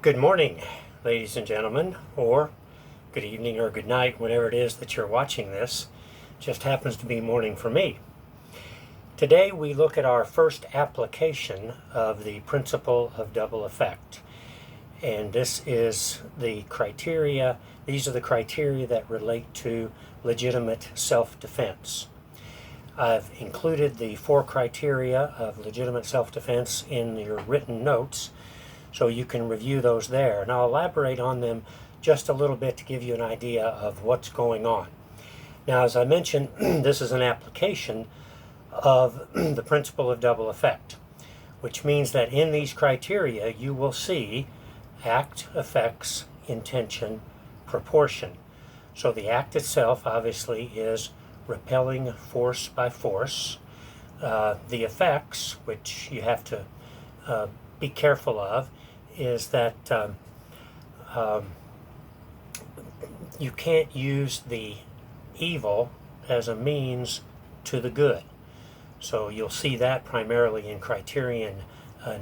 Good morning, ladies and gentlemen, or good evening or good night, whenever it is that you're watching this. Just happens to be morning for me. Today we look at our first application of the principle of double effect. And this is the criteria, these are the criteria that relate to legitimate self-defense. I've included the 4 criteria of legitimate self-defense in your written notes, so you can review those there. And I'll elaborate on them just a little bit to give you an idea of what's going on. Now, as I mentioned, this is an application of the principle of double effect, which means that in these criteria you will see act, effects, intention, proportion. So the act itself obviously is repelling force by force. The effects, which you have to be careful of, is that you can't use the evil as a means to the good. So you'll see that primarily in criterion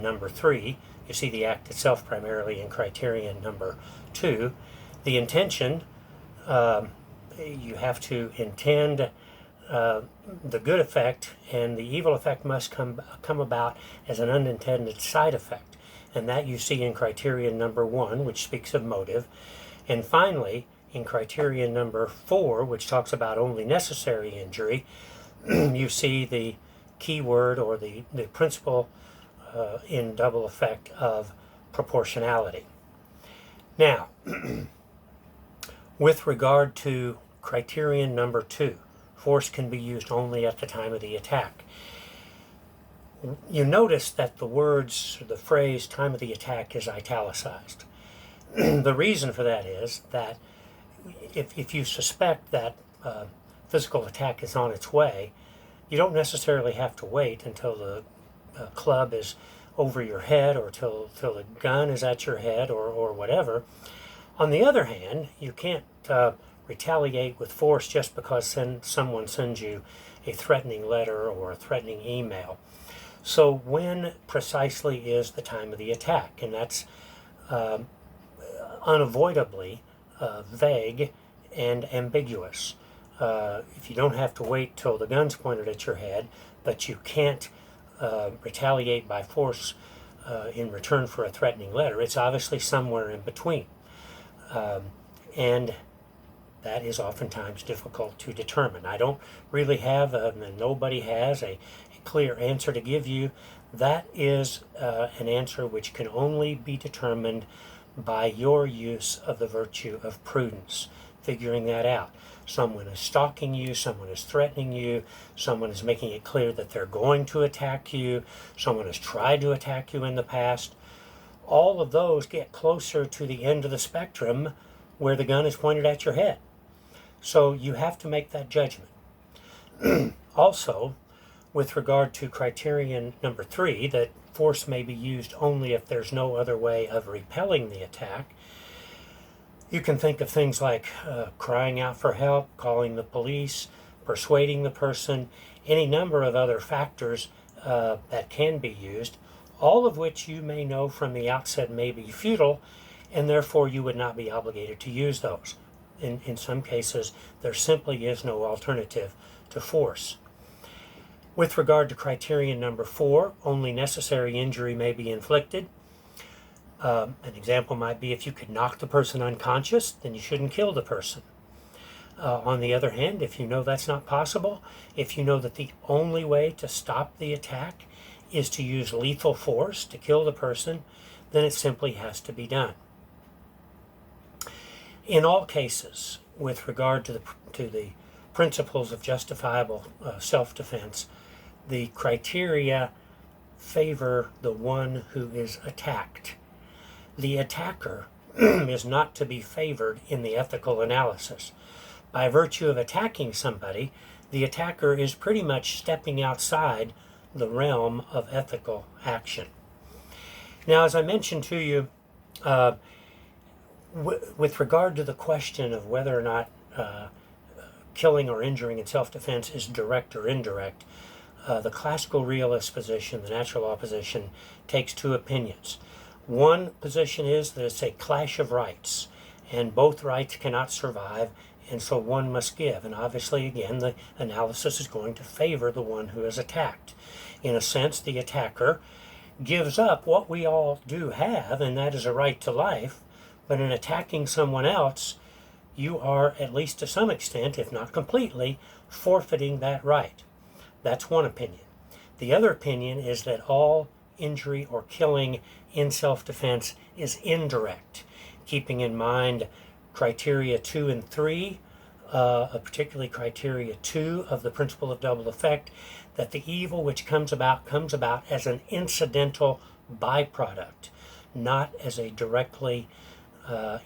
number 3. You see the act itself primarily in criterion number 2. The intention, you have to intend the good effect, and the evil effect must come about as an unintended side effect. And that you see in criterion number 1, which speaks of motive. And finally, in criterion number 4, which talks about only necessary injury, you see the key word or the principle in double effect of proportionality. Now, with regard to criterion number 2, force can be used only at the time of the attack. You notice that the phrase time of the attack is italicized. The reason for that is that if you suspect that physical attack is on its way, you don't necessarily have to wait until the club is over your head or till the gun is at your head or whatever. On the other hand, you can't retaliate with force just because someone sends you a threatening letter or a threatening email. So when precisely is the time of the attack? And that's unavoidably vague and ambiguous. If you don't have to wait till the gun's pointed at your head, but you can't retaliate by force in return for a threatening letter, it's obviously somewhere in between. And that is oftentimes difficult to determine. I don't really have, and nobody has, a clear answer to give you. That is an answer which can only be determined by your use of the virtue of prudence, figuring that out. Someone is stalking you, someone is threatening you, someone is making it clear that they're going to attack you, someone has tried to attack you in the past. All of those get closer to the end of the spectrum where the gun is pointed at your head. So you have to make that judgment. Also, with regard to criterion number 3, that force may be used only if there's no other way of repelling the attack, you can think of things like crying out for help, calling the police, persuading the person, any number of other factors that can be used, all of which you may know from the outset may be futile, and therefore you would not be obligated to use those. In some cases, there simply is no alternative to force. With regard to criterion number 4, only necessary injury may be inflicted. An example might be if you could knock the person unconscious, then you shouldn't kill the person. On the other hand, if you know that's not possible, if you know that the only way to stop the attack is to use lethal force to kill the person, then it simply has to be done. In all cases, with regard to the principles of justifiable self-defense, the criteria favor the one who is attacked. The attacker is not to be favored in the ethical analysis. By virtue of attacking somebody, the attacker is pretty much stepping outside the realm of ethical action. Now, as I mentioned to you, with regard to the question of whether or not killing or injuring in self-defense is direct or indirect, the classical realist position, the natural law position, takes two opinions. One position is that it's a clash of rights, and both rights cannot survive, and so one must give. And obviously, again, the analysis is going to favor the one who is attacked. In a sense, the attacker gives up what we all do have, and that is a right to life, but in attacking someone else, you are, at least to some extent, if not completely, forfeiting that right. That's one opinion. The other opinion is that all injury or killing in self-defense is indirect, keeping in mind criteria 2 and 3, particularly criteria 2 of the principle of double effect, that the evil which comes about as an incidental byproduct, not as a directly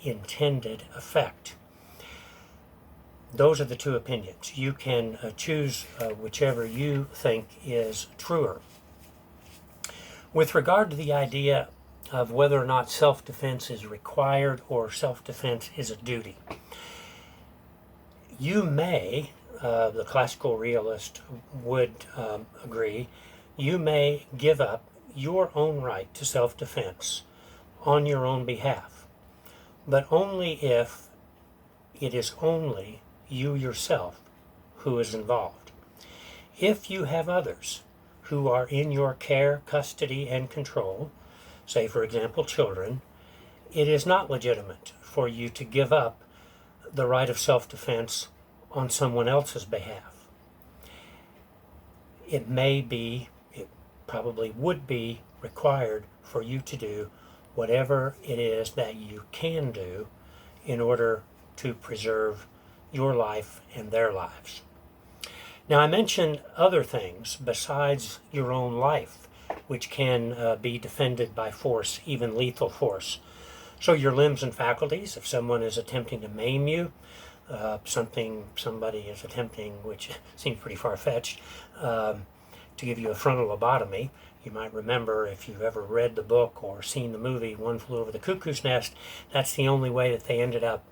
intended effect. Those are the two opinions. You can choose whichever you think is truer. With regard to the idea of whether or not self-defense is required or self-defense is a duty, you may, the classical realist would agree, you may give up your own right to self-defense on your own behalf, but only if it is only you yourself who is involved. If you have others who are in your care, custody, and control, say for example children, it is not legitimate for you to give up the right of self-defense on someone else's behalf. It probably would be required for you to do whatever it is that you can do in order to preserve your life and their lives. Now, I mentioned other things besides your own life, which can be defended by force, even lethal force. So your limbs and faculties, if someone is attempting to maim you, somebody is attempting, which seems pretty far-fetched, to give you a frontal lobotomy. You might remember, if you've ever read the book or seen the movie One Flew Over the Cuckoo's Nest, that's the only way that they ended up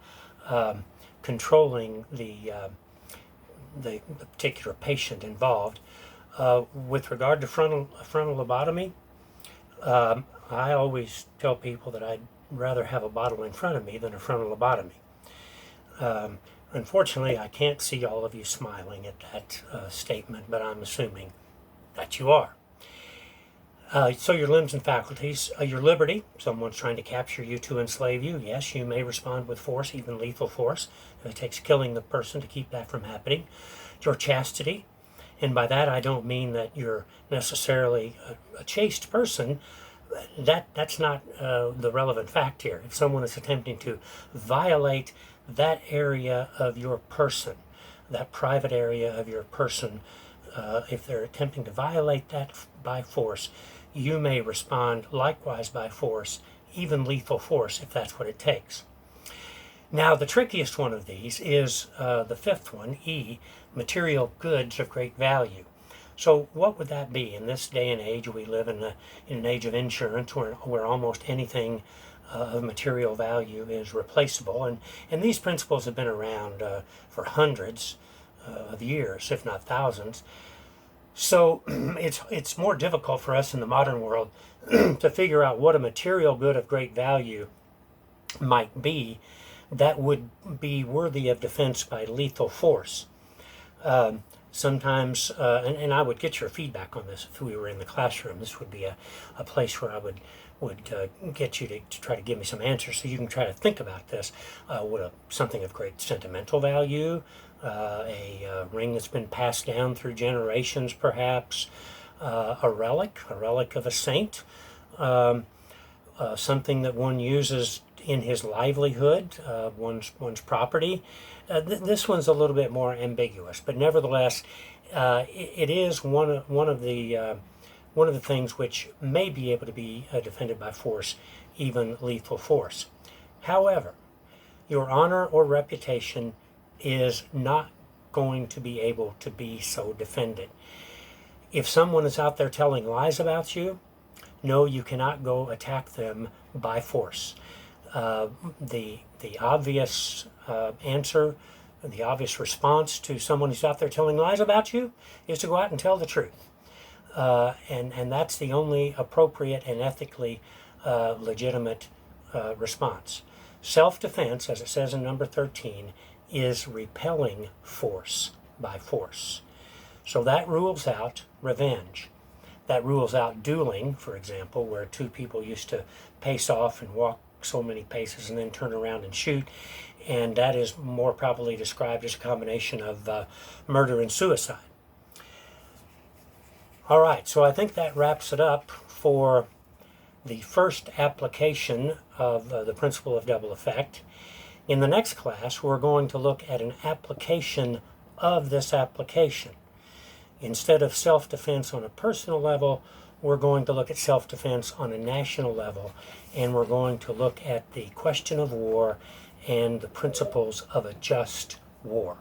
controlling the particular patient involved. With regard to frontal lobotomy, I always tell people that I'd rather have a bottle in front of me than a frontal lobotomy. Unfortunately, I can't see all of you smiling at that statement, but I'm assuming that you are. So your limbs and faculties, your liberty, someone's trying to capture you to enslave you, yes, you may respond with force, even lethal force. It takes killing the person to keep that from happening. Your chastity, and by that I don't mean that you're necessarily a chaste person. That's not the relevant fact here. If someone is attempting to violate that area of your person, that private area of your person, if they're attempting to violate that by force, you may respond likewise by force, even lethal force, if that's what it takes. Now, the trickiest one of these is the fifth one, E, material goods of great value. So what would that be? In this day and age, we live in an age of insurance where almost anything of material value is replaceable. And these principles have been around for hundreds of years, if not thousands. So it's more difficult for us in the modern world to figure out what a material good of great value might be that would be worthy of defense by lethal force. Sometimes, and I would get your feedback on this if we were in the classroom. This would be a place where I would get you to try to give me some answers so you can try to think about this. Would something of great sentimental value, a ring that's been passed down through generations perhaps, a relic of a saint, something that one uses in his livelihood, one's property. This one's a little bit more ambiguous, but nevertheless, it is one of the things which may be able to be defended by force, even lethal force. However, your honor or reputation is not going to be able to be so defended. If someone is out there telling lies about you, no, you cannot go attack them by force. The obvious answer, the obvious response to someone who's out there telling lies about you is to go out and tell the truth. And that's the only appropriate and ethically legitimate response. Self-defense, as it says in number 13, is repelling force by force. So that rules out revenge. That rules out dueling, for example, where two people used to pace off and walk so many paces and then turn around and shoot. And that is more properly described as a combination of murder and suicide. All right, so I think that wraps it up for the first application of the principle of double effect. In the next class, we're going to look at an application of this application. Instead of self-defense on a personal level, we're going to look at self-defense on a national level, and we're going to look at the question of war and the principles of a just war.